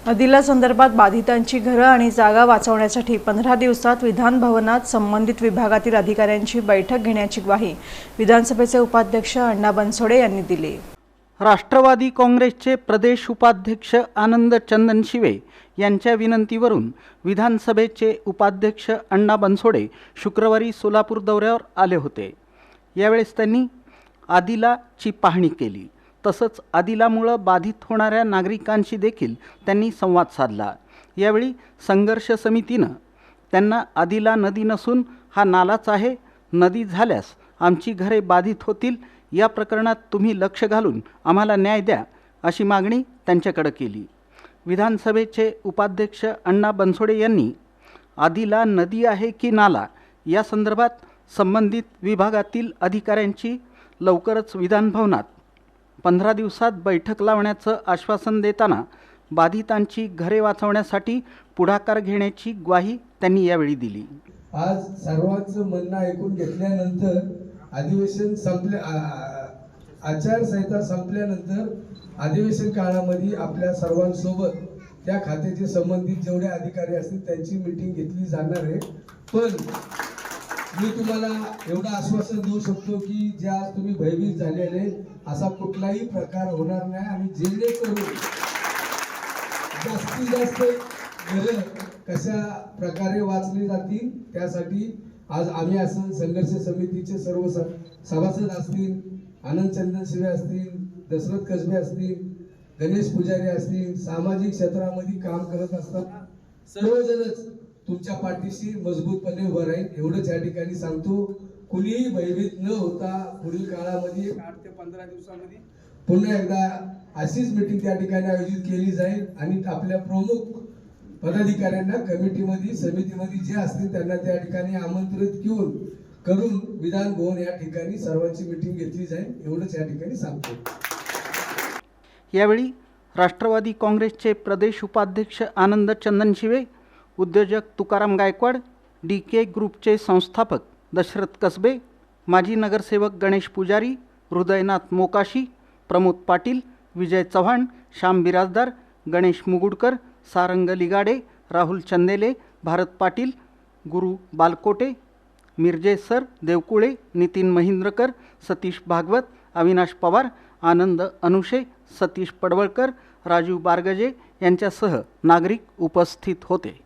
अदिला संदर्भात बाधितांची घरं आणि जागा वाचवण्यासाठी 15 दिवसात विधान भवनात संबंधित विभागातील अधिकाऱ्यांची बैठक घेण्याची ग्वाही विधानसभेचे उपाध्यक्ष अण्णा बनसोडे यांनी दिली। राष्ट्रवादी काँग्रेसचे प्रदेश उपाध्यक्ष आनंद चंदनशिवे यांच्या विनंतीवरून विधानसभेचे उपाध्यक्ष अण्णा बनसोडे शुक्रवारी सोलापूर दौऱ्यावर आले होते। यावेळेस त्यांनी आदिलाची पाहणी केली। तसंच आदिलामुळे बाधित होणाऱ्या नागरिकांशी देखील त्यांनी संवाद साधला। यावेळी संघर्ष समितीनं त्यांना आदिला नदी नसून हा नालाच आहे, नदी झाल्यास आमची घरे बाधित होतील, या प्रकरणात तुम्ही लक्ष घालून आम्हाला न्याय द्या अशी मागणी त्यांच्याकडे केली। विधानसभेचे उपाध्यक्ष अण्णा बनसोडे यांनी आदिला नदी आहे की नाला या संदर्भात संबंधित विभागातील अधिकाऱ्यांची लवकरच विधानभवनात 15 दिवसात बैठक लावण्याचं आश्वासन देताना बाधितांची घरे वाचवण्यासाठी पुढाकार घेण्याची ग्वाही त्यांनी यावेळी दिली। आज सर्वांचं म्हणणं ऐकून घेतल्यानंतर अधिवेशन आचारसंहिता संपल्यानंतर अधिवेशन काळामध्ये आपल्या सर्वांसोबत त्या खात्याचे संबंधित जेवढे अधिकारी असतील त्यांची मीटिंग घेतली जाणार आहे। पण मी तुम्हाला एवढं आश्वासन देऊ शकतो की ज्या तुम्ही भयभीत झालेले असा कुठलाही प्रकार होणार नाही आणि जेणेकरून जास्तीत जास्त घरं कशा प्रकारे वाचली जातील त्यासाठी आज आम्ही असं संघर्ष समितीचे सर्व सभासद असतील, आनंद चंदनशिवे असतील, दशरथ कसबे असतील, गणेश पुजारी असतील, सामाजिक क्षेत्रामध्ये काम करत असताना सर्वजणच तुमच्या पाठीशी मजबूतपणे उभं राहील एवढंच या ठिकाणी सांगतो। कुणीही भयभीत न होता पुढील काळामध्ये 8 ते 15 दिवसामध्ये पुन्हा एकदा अशीच मीटिंग त्या ठिकाणी आयोजित केली जाईल आणि आपल्या प्रमुख पदाधिकाऱ्यांना कमिटीमध्ये समितीमध्ये जे असतील त्यांना त्या ठिकाणी आमंत्रित करून विधान भवन या ठिकाणी सर्वांची मीटिंग घेतली जाईल एवढंच या ठिकाणी सांगतो। यावेळी राष्ट्रवादी काँग्रेसचे प्रदेश उपाध्यक्ष आनंद चंदनशिवे, उद्योजक तुकाराम गायकवाड, DK ग्रुपचे संस्थापक दशरथ कसबे, माजी नगरसेवक गणेश पुजारी, हृदयनाथ मोकाशी, प्रमोद पाटील, विजय चव्हाण, श्याम बिराजदार, गणेश मुगुडकर, सारंग लिगाडे, राहुल चंदेले, भारत पाटील, गुरु बालकोटे, मिर्जे सर, देवकुळे, नितीन महिंद्रकर, सतीश भागवत, अविनाश पवार, आनंद अनुशे, सतीश पडवळकर, राजू बारगजे यांच्यासह नागरिक उपस्थित होते।